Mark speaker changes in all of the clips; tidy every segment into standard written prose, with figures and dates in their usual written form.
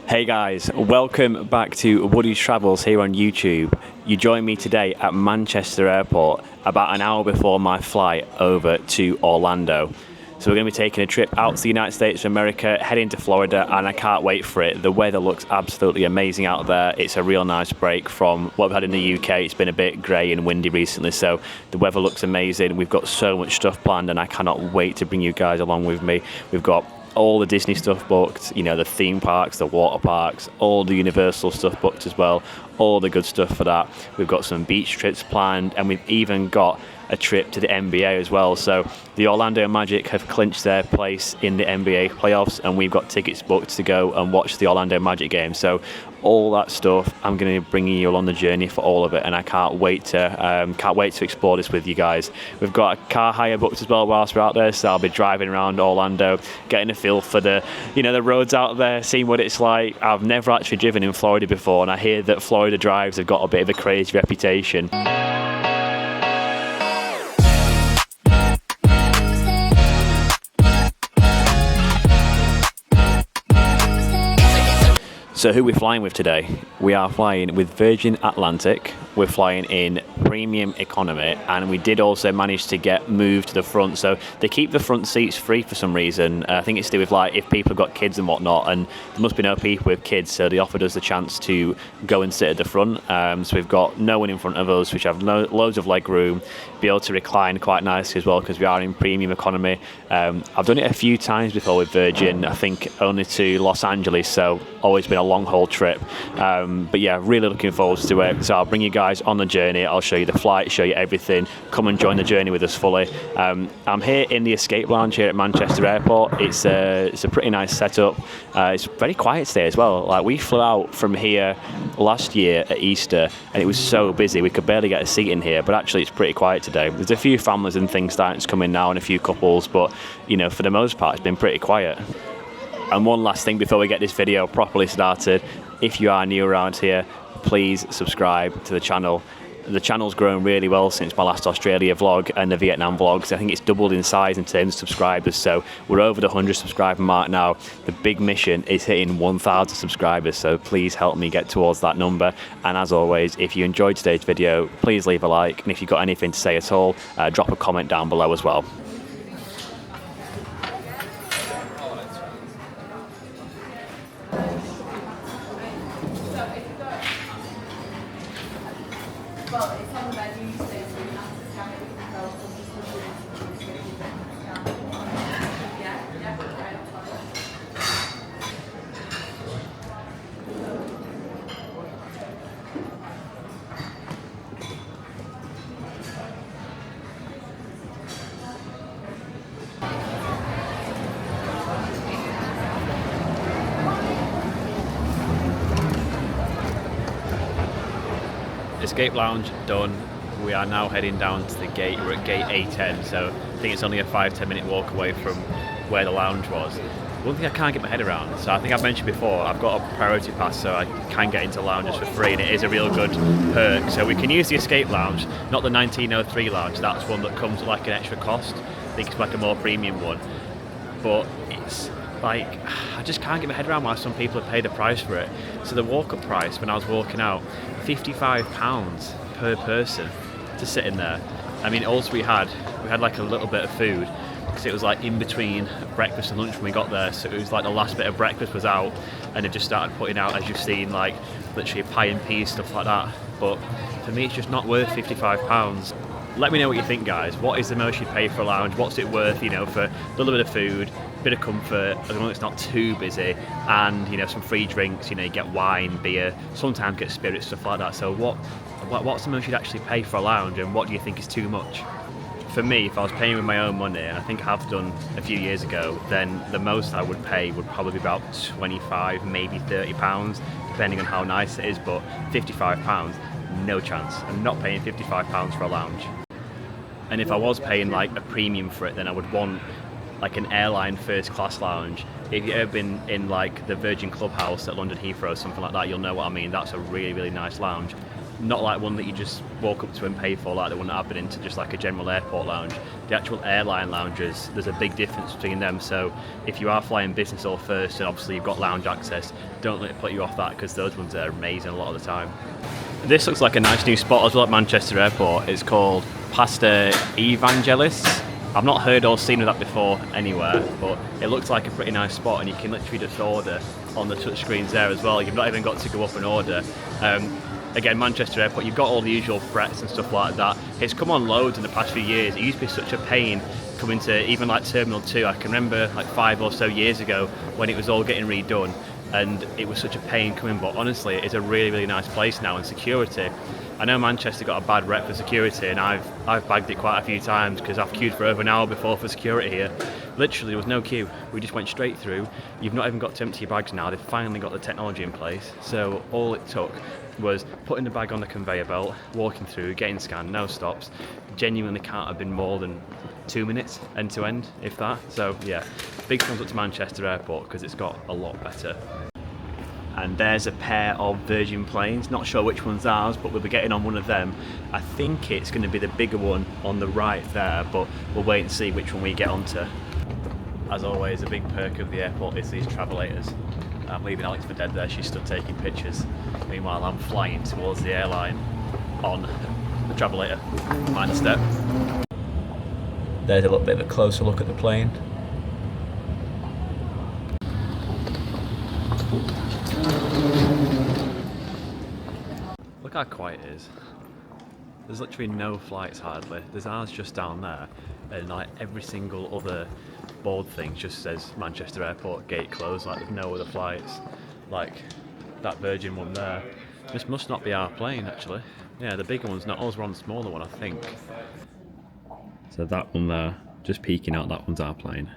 Speaker 1: Hey guys, welcome back to Woody's Travels here on YouTube. You join me today at Manchester Airport about an hour before my flight over to Orlando. So we're going to be taking a trip out to the United States of America, heading to Florida, and I can't wait for it. The weather looks absolutely amazing out there. It's a real nice break from what we've had in the UK. It's been a bit grey and windy recently, so the weather looks amazing. We've got so much stuff planned and I cannot wait to bring you guys along with me. We've got all the Disney stuff booked, you know, the theme parks, the water parks, all the Universal stuff booked as well, all the good stuff for that. We've got some beach trips planned, and we've even got a trip to the NBA as well. So the Orlando Magic have clinched their place in the NBA playoffs, and we've got tickets booked to go and watch the Orlando Magic game. So all that stuff, I'm going to be bringing you along the journey for all of it, and I can't wait to explore this with you guys. We've got a car hire booked as well whilst we're out there, so I'll be driving around Orlando, getting a feel for the roads out there, seeing what it's like. I've never actually driven in Florida before, and I hear that Florida drives have got a bit of a crazy reputation. So who are we flying with today? We are flying with Virgin Atlantic. We're flying in premium economy, and we did also manage to get moved to the front. So they keep the front seats free for some reason. I think it's to do with like if people have got kids and whatnot, and there must be no people with kids, so they offered us the chance to go and sit at the front. So we've got no one in front of us, which have loads of leg room, be able to recline quite nicely as well because we are in premium economy. I've done it a few times before with Virgin, I think only to Los Angeles, so always been a long haul trip. But yeah, really looking forward to it. So I'll bring you guys on the journey. I'll show you the flight, show you everything. Come and join the journey with us fully. I'm here in the Escape Lounge here at Manchester Airport. It's a pretty nice setup. It's very quiet today as well. Like, we flew out from here last year at Easter and it was so busy we could barely get a seat in here, but actually it's pretty quiet today. There's a few families and things starting to come in now and a few couples, but for the most part it's been pretty quiet. And one last thing before we get this video properly started, if you are new around here, please subscribe to the channel. The channel's grown really well since my last Australia vlog and the Vietnam vlogs. I think it's doubled in size in terms of subscribers, so we're over the 100 subscriber mark now. The big mission is hitting 1,000 subscribers, so please help me get towards that number. And as always, if you enjoyed today's video, please leave a like, and if you've got anything to say at all, drop a comment down below as well. Escape Lounge done. We are now heading down to the gate. We're at gate A10, so I think it's only a 5-10 minute walk away from where the lounge was. One thing I can't get my head around, so I think I've mentioned before, I've got a priority pass so I can get into lounges for free, and it is a real good perk. So we can use the Escape Lounge, not the 1903 lounge. That's one that comes with like an extra cost. I think it's like a more premium one, but it's like, I just can't get my head around why some people have paid a price for it. So the walk-up price when I was walking out, £55 per person to sit in there. I mean, also we had like a little bit of food because it was like in between breakfast and lunch when we got there, so it was like the last bit of breakfast was out, and they've just started putting out, as you've seen, like literally pie and peas, stuff like that. But for me, it's just not worth £55. Let me know what you think, guys. What is the most you'd pay for a lounge? What's it worth, for a little bit of food, bit of comfort, as long as it's not too busy, and some free drinks. You get wine, beer, sometimes get spirits, stuff like that. So what's the most you'd actually pay for a lounge, and what do you think is too much? For me, if I was paying with my own money, and I think I have done a few years ago, then the most I would pay would probably be about £25, maybe £30, depending on how nice it is. But £55, no chance. I'm not paying £55 for a lounge. And if I was paying like a premium for it, then I would want like an airline first class lounge. If you've ever been in like the Virgin Clubhouse at London Heathrow, something like that, you'll know what I mean. That's a really, really nice lounge. not like one that you just walk up to and pay for, like the one that I've been into, just like a general airport lounge. The actual airline lounges, there's a big difference between them. So if you are flying business or first, and obviously you've got lounge access, don't let it put you off that, because those ones are amazing a lot of the time. This looks like a nice new spot as well at Manchester Airport. It's called Pasta Evangelists. I've not heard or seen of that before anywhere, but it looks like a pretty nice spot, and you can literally just order on the touch screens there as well. You've not even got to go up and order. Again, Manchester Airport, you've got all the usual frets and stuff like that. It's come on loads in the past few years. It used to be such a pain coming to even like Terminal 2. I can remember like 5 or so years ago when it was all getting redone, and it was such a pain coming, but honestly it's a really, really nice place now. And security, I know Manchester got a bad rep for security, and I've bagged it quite a few times because I've queued for over an hour before for security here. Literally there was no queue, we just went straight through. You've not even got to empty your bags now. They've finally got the technology in place, so all it took was putting the bag on the conveyor belt, walking through, getting scanned, no stops. Genuinely can't have been more than 2 minutes end to end, if that. So yeah, big thumbs up to Manchester Airport because it's got a lot better. And there's a pair of Virgin planes, not sure which one's ours, but we'll be getting on one of them. I think it's going to be the bigger one on the right there, but we'll wait and see which one we get onto. As always, a big perk of the airport is these travellators. I'm leaving Alex for dead there, she's stood taking pictures. Meanwhile, I'm flying towards the airline on the travelator. Mind the step. There's a little bit of a closer look at the plane. Look how quiet it is. There's literally no flights hardly. There's ours just down there, and like every single other board thing just says Manchester Airport gate closed, like there's no other flights. Like that Virgin one there. This must not be our plane actually. Yeah, the bigger one's not us, we're on the smaller one I think. So that one there, just peeking out, that one's our plane.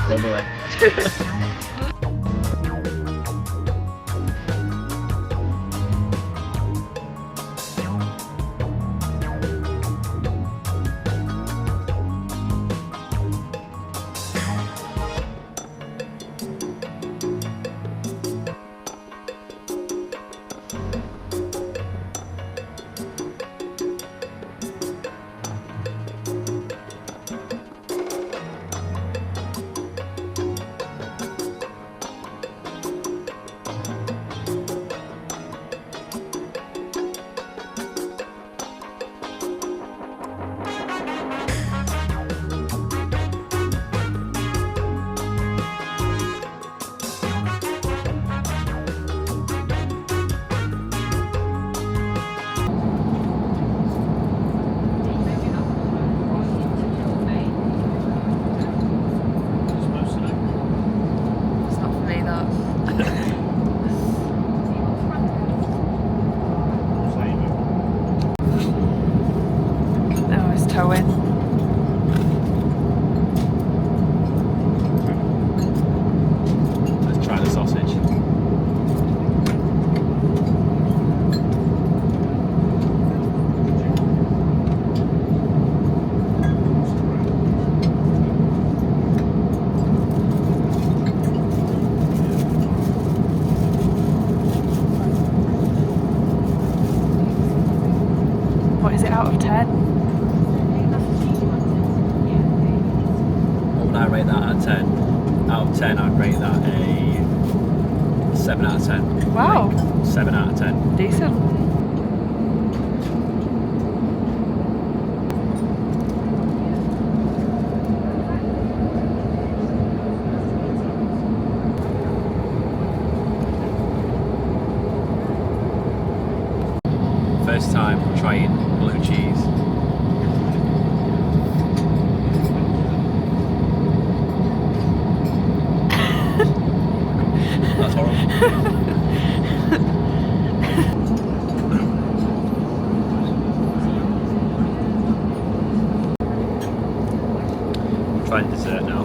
Speaker 1: Lovely. Let's try the sausage.
Speaker 2: What is it out of 10?
Speaker 1: What would I rate that out of 10? Out of 10, I'd rate that a 7 out of 10.
Speaker 2: Wow.
Speaker 1: 7 out of 10.
Speaker 2: Decent.
Speaker 1: First time trying blue cheese. trying dessert now.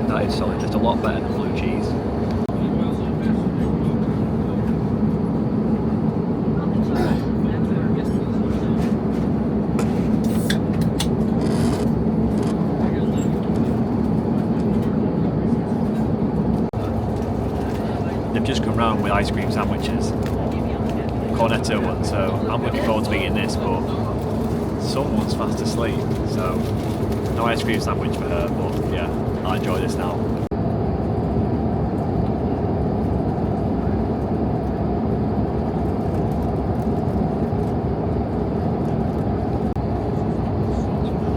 Speaker 1: That is solid, just a lot better than blue cheese. They've just come round with ice cream sandwiches, cornetto one, so I'm looking forward to eating this, but someone's fast asleep, so no ice cream sandwich for her, but yeah, I'll enjoy this now.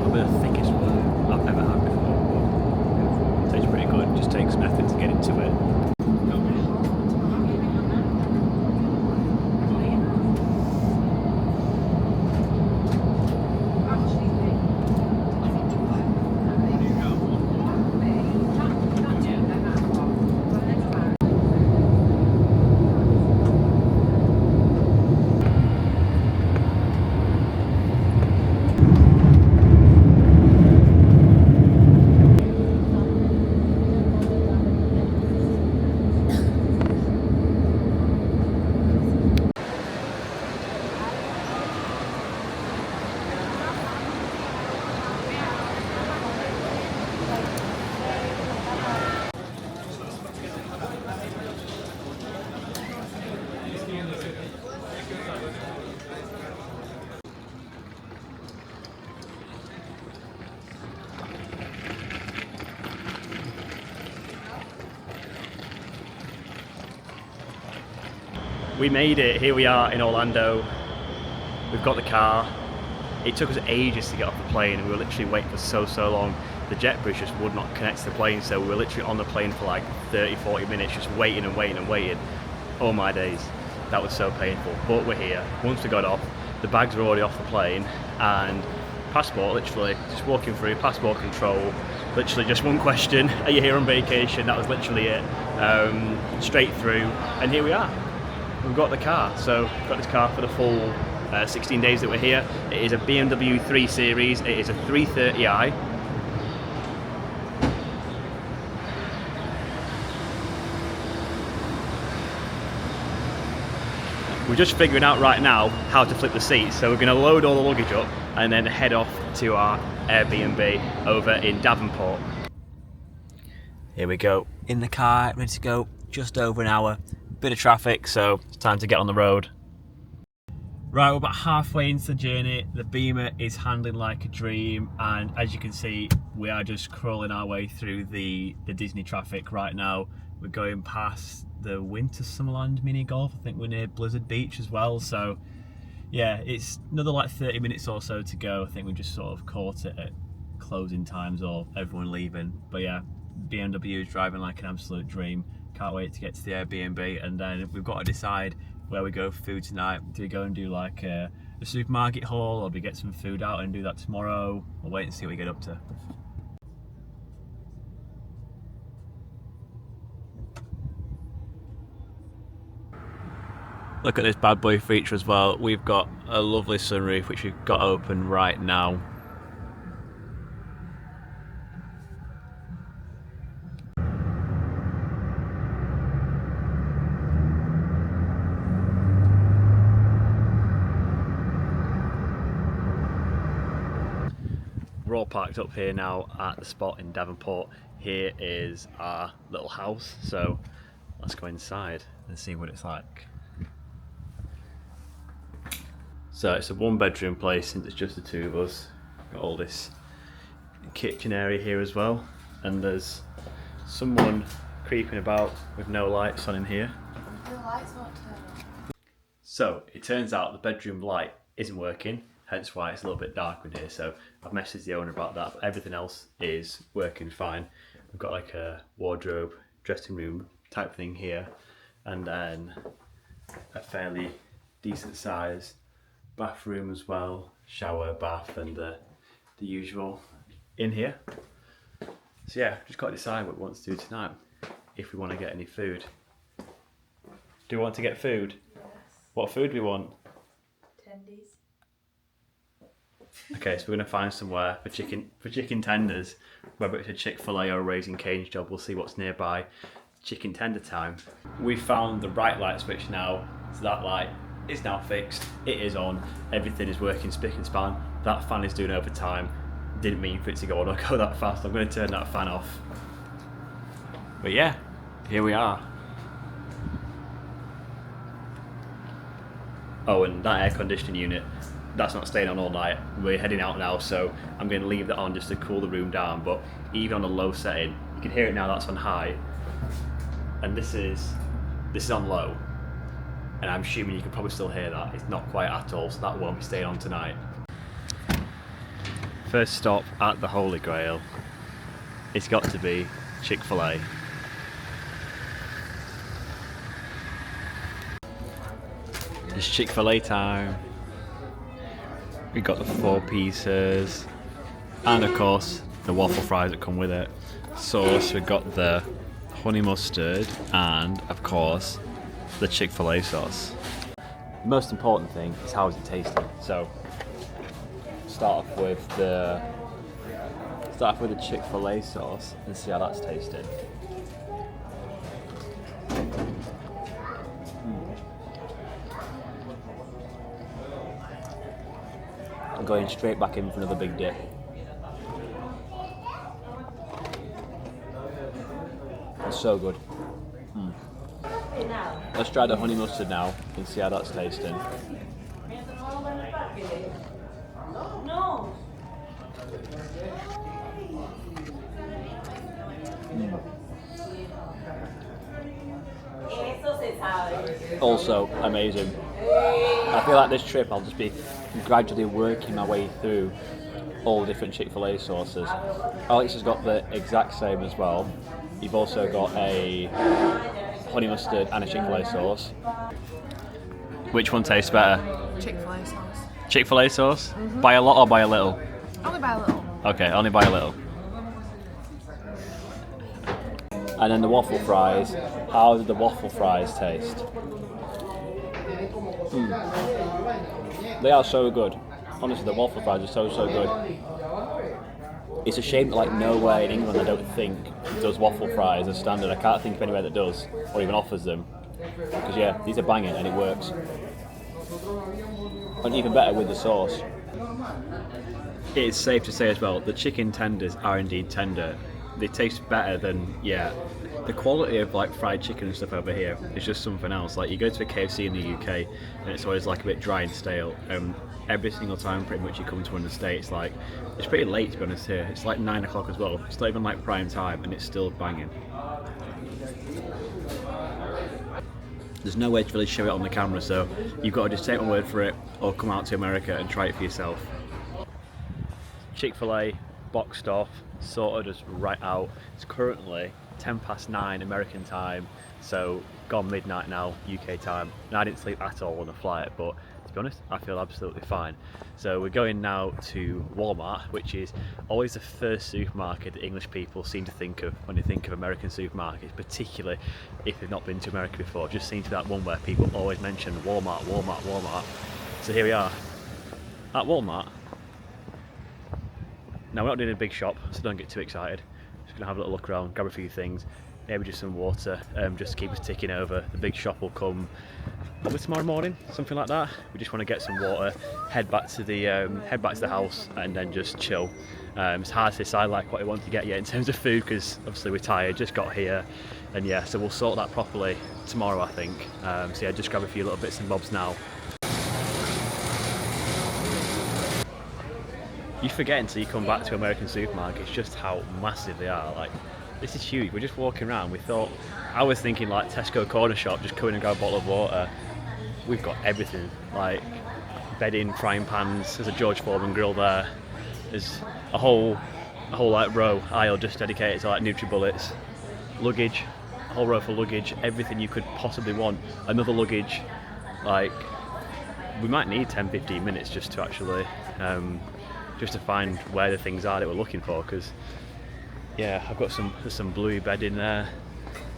Speaker 1: A bit of the thickest one I've ever had before, but tastes pretty good, just takes some effort to get into it. We made it, here we are in Orlando. We've got the car. It took us ages to get off the plane and we were literally waiting for so long. The jet bridge just would not connect to the plane, so we were literally on the plane for like 30-40 minutes just waiting and waiting and waiting. Oh my days, that was so painful. But we're here. Once we got off, the bags were already off the plane and passport, literally just walking through, passport control, literally just one question, are you here on vacation? That was literally it. Straight through, and here we are. We've got the car, so we've got this car for the full 16 days that we're here. It is a BMW 3 Series, it is a 330i. We're just figuring out right now how to flip the seats, so we're going to load all the luggage up and then head off to our Airbnb over in Davenport. Here we go, in the car, ready to go, just over an hour. Bit of traffic, so it's time to get on the road. Right, we're about halfway into the journey. The Beamer is handling like a dream, and as you can see, we are just crawling our way through the Disney traffic right now. We're going past the Winter Summerland mini golf. I think we're near Blizzard Beach as well, so yeah, it's another like 30 minutes or so to go. I think we just sort of caught it at closing times or everyone leaving, but yeah, BMW is driving like an absolute dream. Can't wait to get to the Airbnb, and then we've got to decide where we go for food tonight. Do we go and do like a supermarket haul, or do we get some food out and do that tomorrow? We'll wait and see what we get up to. Look at this bad boy feature as well. We've got a lovely sunroof which we've got open right now. We're all parked up here now at the spot in Davenport. Here is our little house, so let's go inside and see what it's like. So it's a one-bedroom place since it's just the two of us. Got all this kitchen area here as well, and there's someone creeping about with no lights on in here.
Speaker 2: The lights won't turn on.
Speaker 1: So it turns out the bedroom light isn't working, hence why it's a little bit dark in here. So I've messaged the owner about that, but everything else is working fine. We've got like a wardrobe, dressing room type thing here, and then a fairly decent size bathroom as well, shower, bath, and the usual in here. So yeah, just got to decide what we want to do tonight, if we want to get any food. Do we want to get food?
Speaker 2: Yes.
Speaker 1: What food do we want?
Speaker 2: Tendies.
Speaker 1: Okay, so we're gonna find somewhere for chicken tenders, whether it's a Chick-fil-A or a Raising Cane's job. We'll see what's nearby. Chicken tender time. We found the right light switch now, so that light is now fixed. It is on. Everything is working spick and span. That fan is doing overtime. Didn't mean for it to go on or go that fast. I'm going to turn that fan off. But yeah, here we are. Oh, and that air conditioning unit, that's not staying on all night. We're heading out now, so I'm going to leave that on just to cool the room down. But even on the low setting, you can hear it now. That's on high, and this is on low. And I'm assuming you can probably still hear that. It's not quite at all, so that won't be staying on tonight. First stop at the Holy Grail. It's got to be Chick-fil-A. It's Chick-fil-A time. We got the 4 pieces, and of course the waffle fries that come with it. Sauce, we got the honey mustard, and of course the Chick-fil-A sauce. The most important thing is how is it tasting. So start off with the Chick-fil-A sauce and see how that's tasting. I'm going straight back in for another big dip. It's so good. Let's try the honey mustard now and see how that's tasting. Also amazing. I feel like this trip I'll just be gradually working my way through all the different Chick-fil-A sauces. Alex has got the exact same as well. You've also got a honey mustard and a Chick-fil-A sauce. Which one tastes better?
Speaker 2: Chick-fil-A sauce.
Speaker 1: Chick-fil-A sauce? Mm-hmm. By a lot or by a little?
Speaker 2: Only by a little.
Speaker 1: Okay, only by a little. And then the waffle fries. How did the waffle fries taste? They are so good. Honestly, the waffle fries are so good. It's a shame that like nowhere in England I don't think does waffle fries as standard. I can't think of anywhere that does or even offers them. Because yeah, these are banging and it works. And even better with the sauce. It is safe to say as well, the chicken tenders are indeed tender. They taste better than, the quality of like fried chicken and stuff over here is just something else. Like you go to a KFC in the UK and it's always like a bit dry and stale. Every single time pretty much you come to one of the States, like it's pretty late to be honest here. It's like 9 o'clock as well. It's not even like prime time and it's still banging. There's no way to really show it on the camera, so you've got to just take my word for it or come out to America and try it for yourself. Chick-fil-A, boxed off, sorted us right out. It's currently 9:10 American time, so gone midnight now, UK time. And I didn't sleep at all on the flight, but to be honest, I feel absolutely fine. So we're going now to Walmart, which is always the first supermarket that English people seem to think of when they think of American supermarkets, particularly if they've not been to America before. It just seems to be that one where people always mention Walmart, Walmart, Walmart. So here we are at Walmart. Now we're not doing a big shop, so don't get too excited. Just gonna have a little look around, grab a few things, maybe just some water, just to keep us ticking over. The big shop will come probably tomorrow morning, something like that. We just want to get some water, head back to the house, and then just chill. It's hard to decide like what we want to get yet in terms of food because obviously we're tired, just got here, and yeah, so we'll sort that properly tomorrow, I think. So yeah, just grab a few little bits and bobs now. You forget until you come back to American supermarkets just how massive they are. Like, this is huge. We're just walking around. I was thinking like Tesco corner shop, just come in and grab a bottle of water. We've got everything, like bedding, frying pans. There's a George Foreman grill there. There's a whole like row aisle just dedicated to like NutriBullets, luggage, a whole row for luggage, everything you could possibly want. Another luggage. Like, we might need 10-15 minutes just to actually just to find where the things are that we're looking for, because yeah, I've got some bluey bedding there,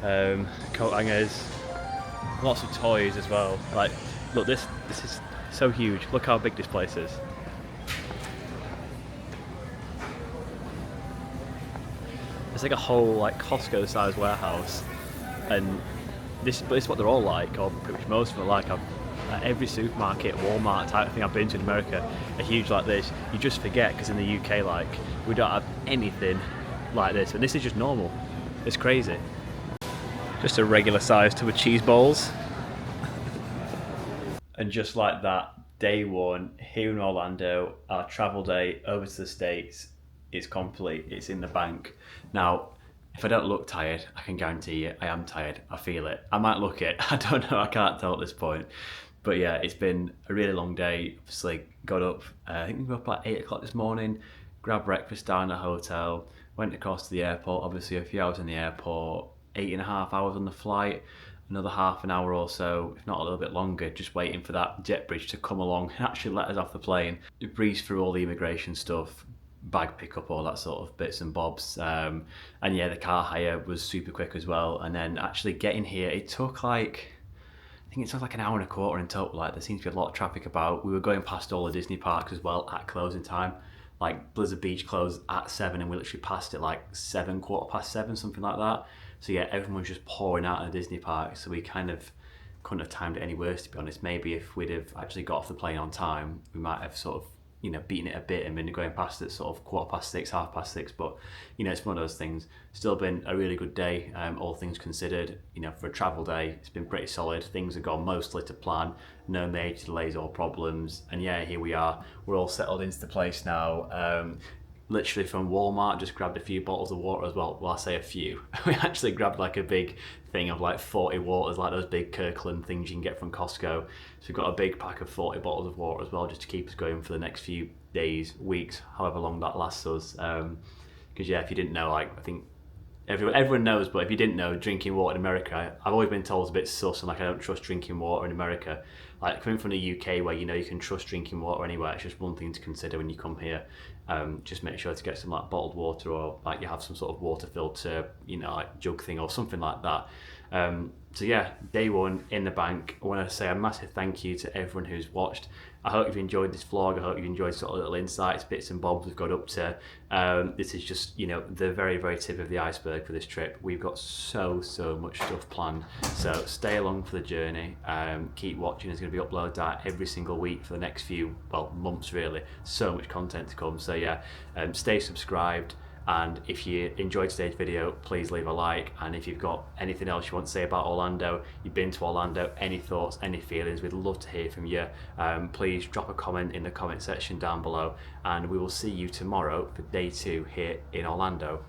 Speaker 1: coat hangers, lots of toys as well. Like, look, this is so huge. Look how big this place is. It's like a whole like Costco-sized warehouse, and this is what they're all like, or pretty much most of them are like. Every supermarket, Walmart type thing I've been to in America are huge like this. You just forget because in the UK, like, we don't have anything like this, and this is just normal. It's crazy. Just a regular size tub of cheese balls. And just like that, day one here in Orlando, our travel day over to the States is complete. It's in the bank. Now, if I don't look tired, I can guarantee you I am tired. I feel it. I might look it. I don't know. I can't tell at this point. But yeah, it's been a really long day. Obviously, got up, I think we got up at 8 o'clock this morning, grabbed breakfast down at the hotel, went across to the airport, obviously a few hours in the airport, 8.5 hours on the flight, another half an hour or so, if not a little bit longer, just waiting for that jet bridge to come along and actually let us off the plane. We breezed through all the immigration stuff, bag pickup, all that sort of bits and bobs. And yeah, the car hire was super quick as well. And then actually getting here, it took like, I think it took like an hour and a quarter in total. Like, there seems to be a lot of traffic about. We were going past all the Disney parks as well at closing time. Like, Blizzard Beach closed at 7 and we literally passed it like 7, quarter past 7, something like that. So yeah, everyone was just pouring out of the Disney park. So we kind of couldn't have timed it any worse, to be honest. Maybe if we'd have actually got off the plane on time, we might have sort of, you know, beaten it a bit and been going past it sort of quarter past 6, half past 6. But, you know, it's one of those things. Still been a really good day, all things considered. You know, for a travel day, it's been pretty solid. Things have gone mostly to plan. No major delays or problems. And yeah, here we are. We're all settled into the place now. Literally from Walmart, just grabbed a few bottles of water as well. Well, I say a few. We actually grabbed like a big thing of like 40 waters, like those big Kirkland things you can get from Costco. So we've got a big pack of 40 bottles of water as well, just to keep us going for the next few days, weeks, however long that lasts us. Because yeah, if you didn't know, like, I think everyone knows, but if you didn't know, drinking water in America, I've always been told it's a bit sus, and like I don't trust drinking water in America. Like, coming from the UK, where you know you can trust drinking water anywhere, it's just one thing to consider when you come here. Just make sure to get some like bottled water, or like you have some sort of water filter, you know, like jug thing or something like that. So yeah, day one in the bank. I want to say a massive thank you to everyone who's watched. I hope you've enjoyed this vlog. I hope you've enjoyed sort of little insights, bits and bobs we've got up to. This is just, you know, the very, very tip of the iceberg for this trip. We've got so much stuff planned. So stay along for the journey. Keep watching. There's going to be uploads out every single week for the next few, well, months really. So much content to come. So yeah, stay subscribed. And if you enjoyed today's video, please leave a like. And if you've got anything else you want to say about Orlando, you've been to Orlando, any thoughts, any feelings, we'd love to hear from you. Please drop a comment in the comment section down below, and we will see you tomorrow for day 2 here in Orlando.